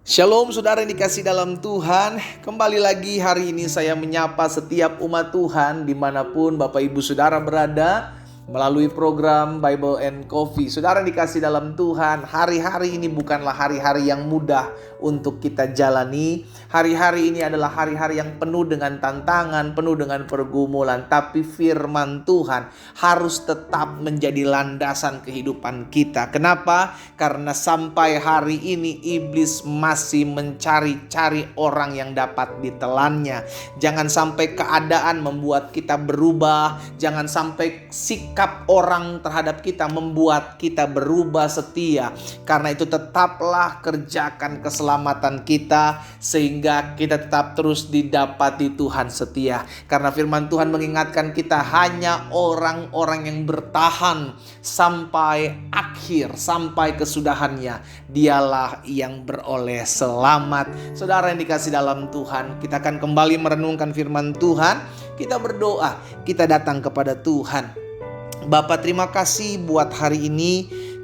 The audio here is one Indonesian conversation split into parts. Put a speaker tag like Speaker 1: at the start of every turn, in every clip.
Speaker 1: Shalom saudara yang dikasih dalam Tuhan. Kembali lagi hari ini saya menyapa setiap umat Tuhan dimanapun Bapak Ibu Saudara berada melalui program Bible and Coffee. Saudara yang dikasih dalam Tuhan, hari-hari ini bukanlah hari-hari yang mudah untuk kita jalani. Hari-hari ini adalah hari-hari yang penuh dengan tantangan, penuh dengan pergumulan. Tapi firman Tuhan harus tetap menjadi landasan kehidupan kita. Kenapa? Karena sampai hari ini iblis masih mencari-cari orang yang dapat ditelannya. Jangan sampai keadaan membuat kita berubah. Jangan sampai sikap orang terhadap kita membuat kita berubah setia. Karena itu tetaplah kerjakan keselamatan kita sehingga kita tetap terus didapati Tuhan setia. Karena firman Tuhan mengingatkan kita hanya orang-orang yang bertahan sampai akhir, sampai kesudahannya, dialah yang beroleh selamat. Saudara yang dikasih dalam Tuhan, kita akan kembali merenungkan firman Tuhan. Kita berdoa, kita datang kepada Tuhan. Bapa, terima kasih buat hari ini.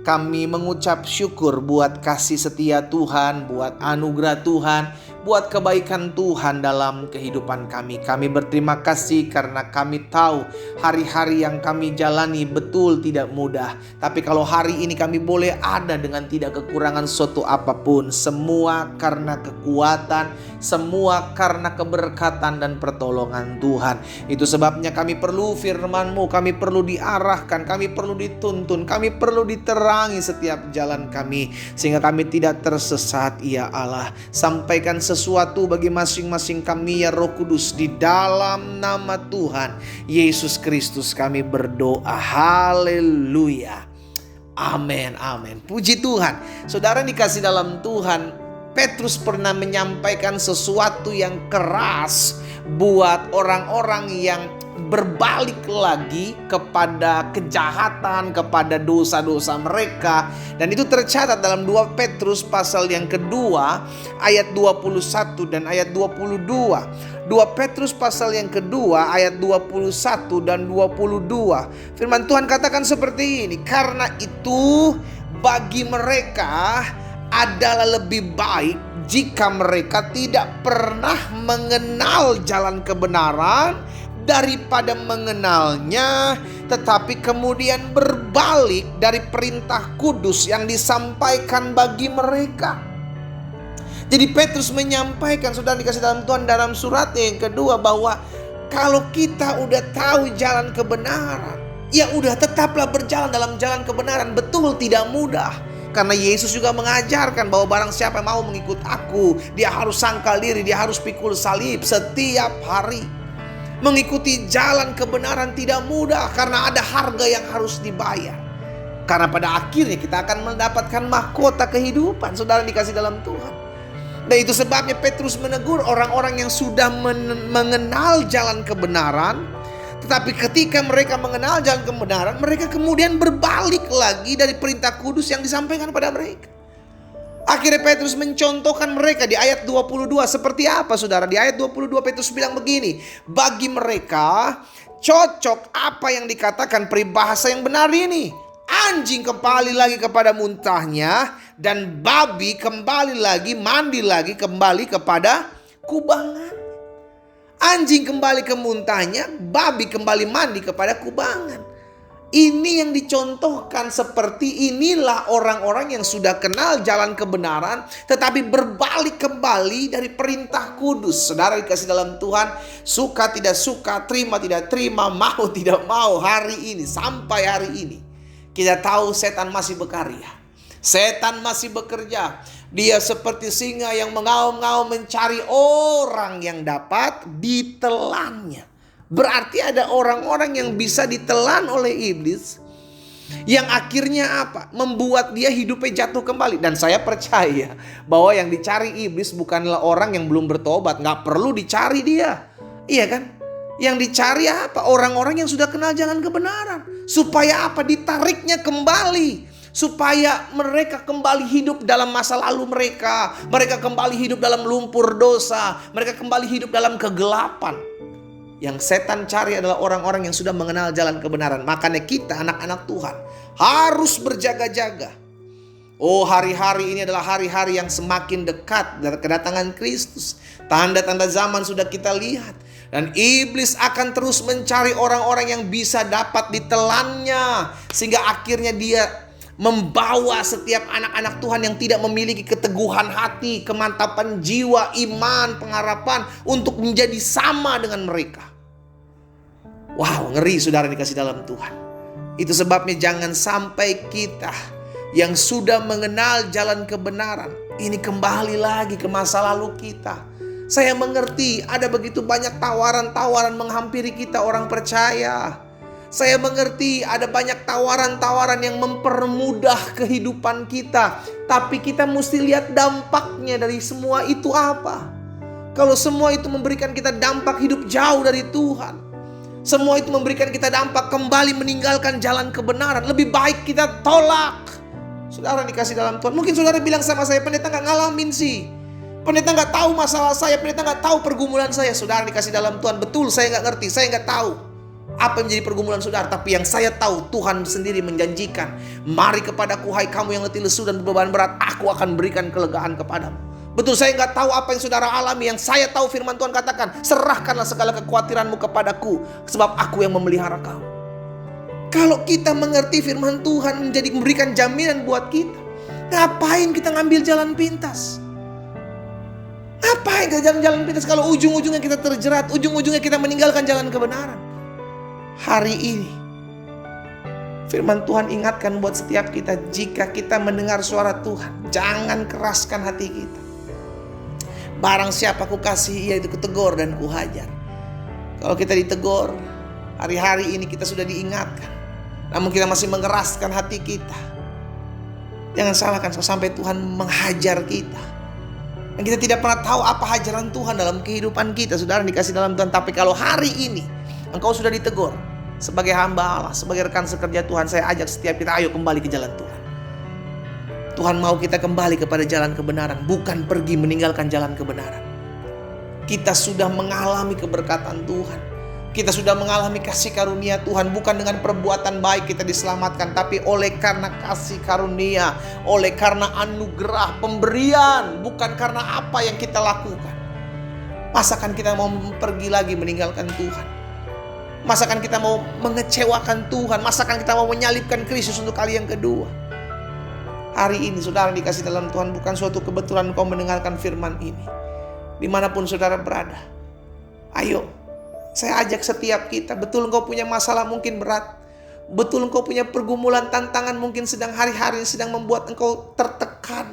Speaker 1: Kami mengucap syukur buat kasih setia Tuhan, buat anugerah Tuhan, buat kebaikan Tuhan dalam kehidupan kami. Kami berterima kasih karena kami tahu hari-hari yang kami jalani betul tidak mudah. Tapi kalau hari ini kami boleh ada dengan tidak kekurangan suatu apapun, semua karena kekuatan, semua karena keberkatan dan pertolongan Tuhan. Itu sebabnya kami perlu firman-Mu, kami perlu diarahkan, kami perlu dituntun, kami perlu diterangi setiap jalan kami, sehingga kami tidak tersesat. Ya Allah, sampaikan sesuatu bagi masing-masing kami ya Roh Kudus, di dalam nama Tuhan Yesus Kristus kami berdoa. Haleluya. Amin, amin. Puji Tuhan. Saudara dikasih dalam Tuhan, Petrus pernah menyampaikan sesuatu yang keras buat orang-orang yang berbalik lagi kepada kejahatan, kepada dosa-dosa mereka. Dan itu tercatat dalam 2 Petrus pasal yang kedua ayat 21 dan ayat 22. 2 Petrus pasal yang kedua ayat 21 dan 22. Firman Tuhan katakan seperti ini: karena itu bagi mereka adalah lebih baik jika mereka tidak pernah mengenal jalan kebenaran daripada mengenalnya, tetapi kemudian berbalik dari perintah kudus yang disampaikan bagi mereka. Jadi Petrus menyampaikan, saudara dikasih dalam Tuhan, dalam suratnya yang kedua, bahwa kalau kita udah tahu jalan kebenaran, ya udah tetaplah berjalan dalam jalan kebenaran. Betul tidak mudah, karena Yesus juga mengajarkan bahwa barang siapa yang mau mengikut aku, dia harus sangkal diri, dia harus pikul salib setiap hari. Mengikuti jalan kebenaran tidak mudah karena ada harga yang harus dibayar. Karena pada akhirnya kita akan mendapatkan mahkota kehidupan, saudara dikasih dalam Tuhan. Dan itu sebabnya Petrus menegur orang-orang yang sudah mengenal jalan kebenaran. Tetapi ketika mereka mengenal jalan kebenaran, mereka kemudian berbalik lagi dari perintah kudus yang disampaikan pada mereka. Akhirnya Petrus mencontohkan mereka di ayat 22. Seperti apa saudara? Di ayat 22 Petrus bilang begini: bagi mereka cocok apa yang dikatakan peribahasa yang benar ini. Anjing kembali lagi kepada muntahnya, dan babi kembali lagi, mandi lagi, kembali kepada kubangan. Anjing kembali ke muntahnya, babi kembali mandi kepada kubangan. Ini yang dicontohkan, seperti inilah orang-orang yang sudah kenal jalan kebenaran tetapi berbalik kembali dari perintah kudus. Saudara dikasih dalam Tuhan, suka tidak suka, terima tidak terima, mau tidak mau, hari ini sampai hari ini kita tahu setan masih berkarya. Setan masih bekerja. Dia seperti singa yang mengaum-ngaum mencari orang yang dapat ditelannya. Berarti ada orang-orang yang bisa ditelan oleh iblis, yang akhirnya apa? Membuat dia hidupnya jatuh kembali. Dan saya percaya bahwa yang dicari iblis bukanlah orang yang belum bertobat. Gak perlu dicari dia. Iya kan? Yang dicari apa? Orang-orang yang sudah kenal jalan kebenaran. Supaya apa? Ditariknya kembali. Supaya mereka kembali hidup dalam masa lalu mereka. Mereka kembali hidup dalam lumpur dosa. Mereka kembali hidup dalam kegelapan. Yang setan cari adalah orang-orang yang sudah mengenal jalan kebenaran. Makanya kita anak-anak Tuhan harus berjaga-jaga. Oh, hari-hari ini adalah hari-hari yang semakin dekat dari kedatangan Kristus. Tanda-tanda zaman sudah kita lihat. Dan iblis akan terus mencari orang-orang yang bisa dapat ditelannya. Sehingga akhirnya dia membawa setiap anak-anak Tuhan yang tidak memiliki keteguhan hati, kemantapan jiwa, iman, pengharapan untuk menjadi sama dengan mereka. Wow, ngeri saudara dikasih dalam Tuhan. Itu sebabnya jangan sampai kita yang sudah mengenal jalan kebenaran ini kembali lagi ke masa lalu kita. Saya mengerti ada begitu banyak tawaran-tawaran menghampiri kita orang percaya. Saya mengerti ada banyak tawaran-tawaran yang mempermudah kehidupan kita. Tapi kita mesti lihat dampaknya dari semua itu apa. Kalau semua itu memberikan kita dampak hidup jauh dari Tuhan, semua itu memberikan kita dampak kembali meninggalkan jalan kebenaran, lebih baik kita tolak. Saudara dikasih dalam Tuhan. Mungkin saudara bilang sama saya, pendeta gak ngalamin sih, pendeta gak tahu masalah saya, pendeta gak tahu pergumulan saya. Saudara dikasih dalam Tuhan, betul saya gak ngerti, saya gak tahu apa yang menjadi pergumulan saudara. Tapi yang saya tahu, Tuhan sendiri menjanjikan, mari kepadaku hai kamu yang letih lesu dan beban berat, aku akan berikan kelegaan kepadamu. Betul saya gak tahu apa yang saudara alami. Yang saya tahu firman Tuhan katakan, serahkanlah segala kekhawatiranmu kepadaku, sebab aku yang memelihara kamu. Kalau kita mengerti firman Tuhan menjadi memberikan jaminan buat kita, ngapain kita ngambil jalan pintas? Ngapain kita jalan pintas kalau ujung-ujungnya kita terjerat, ujung-ujungnya kita meninggalkan jalan kebenaran? Hari ini firman Tuhan ingatkan buat setiap kita, jika kita mendengar suara Tuhan, jangan keraskan hati kita. Barang siapa ku kasih, ia itu kutegur dan kuhajar. Kalau kita ditegur, hari-hari ini kita sudah diingatkan, namun kita masih mengeraskan hati kita, jangan salahkan sampai Tuhan menghajar kita. Dan kita tidak pernah tahu apa hajaran Tuhan dalam kehidupan kita, saudara dikasih dalam Tuhan. Tapi kalau hari ini engkau sudah ditegur sebagai hamba Allah, sebagai rekan sekerja Tuhan, saya ajak setiap kita, ayo kembali ke jalan Tuhan. Tuhan mau kita kembali kepada jalan kebenaran, bukan pergi meninggalkan jalan kebenaran. Kita sudah mengalami keberkatan Tuhan, kita sudah mengalami kasih karunia Tuhan. Bukan dengan perbuatan baik kita diselamatkan, tapi oleh karena kasih karunia, oleh karena anugerah pemberian, bukan karena apa yang kita lakukan. Masakan kita mau pergi lagi meninggalkan Tuhan? Masakan kita mau mengecewakan Tuhan? Masakan kita mau menyalibkan Kristus untuk kali yang kedua? Hari ini saudara dikasih dalam Tuhan, bukan suatu kebetulan kau mendengarkan firman ini. Dimanapun saudara berada, ayo, saya ajak setiap kita. Betul engkau punya masalah mungkin berat, betul engkau punya pergumulan, tantangan mungkin sedang hari-hari sedang membuat engkau tertekan,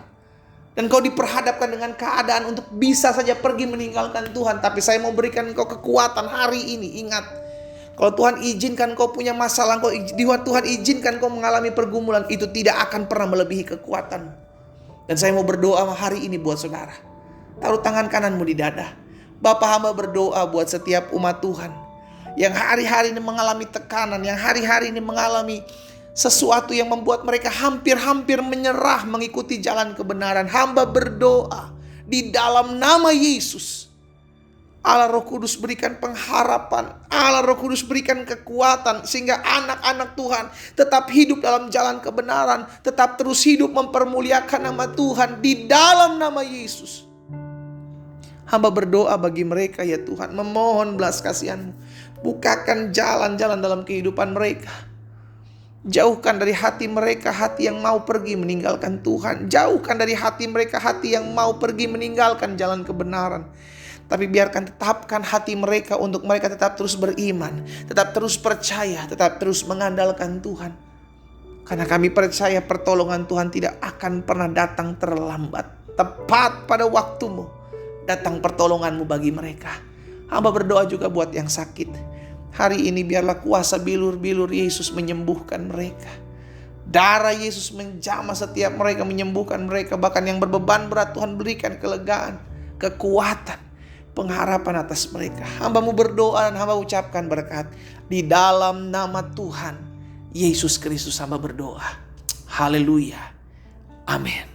Speaker 1: dan engkau diperhadapkan dengan keadaan untuk bisa saja pergi meninggalkan Tuhan. Tapi saya mau berikan engkau kekuatan hari ini. Ingat, kalau Tuhan izinkan kau punya masalah, Tuhan izinkan kau mengalami pergumulan, itu tidak akan pernah melebihi kekuatan. Dan saya mau berdoa hari ini buat saudara. Taruh tangan kananmu di dada. Bapa, hamba berdoa buat setiap umat Tuhan yang hari-hari ini mengalami tekanan, yang hari-hari ini mengalami sesuatu yang membuat mereka hampir-hampir menyerah mengikuti jalan kebenaran. Hamba berdoa di dalam nama Yesus, Allah Roh Kudus berikan pengharapan, Allah Roh Kudus berikan kekuatan, sehingga anak-anak Tuhan tetap hidup dalam jalan kebenaran, tetap terus hidup mempermuliakan nama Tuhan di dalam nama Yesus. Hamba berdoa bagi mereka ya Tuhan, memohon belas kasihan-Mu. Bukakan jalan-jalan dalam kehidupan mereka. Jauhkan dari hati mereka hati yang mau pergi meninggalkan Tuhan. Jauhkan dari hati mereka hati yang mau pergi meninggalkan jalan kebenaran. Tapi biarkan tetapkan hati mereka untuk mereka tetap terus beriman, tetap terus percaya, tetap terus mengandalkan Tuhan. Karena kami percaya pertolongan Tuhan tidak akan pernah datang terlambat. Tepat pada waktumu datang pertolongan-Mu bagi mereka. Hamba berdoa juga buat yang sakit. Hari ini biarlah kuasa bilur-bilur Yesus menyembuhkan mereka. Darah Yesus menjamah setiap mereka, menyembuhkan mereka. Bahkan yang berbeban berat, Tuhan berikan kelegaan, kekuatan, pengharapan atas mereka. Hamba-Mu berdoa dan hamba ucapkan berkat. Di dalam nama Tuhan Yesus Kristus hamba berdoa. Haleluya. Amin.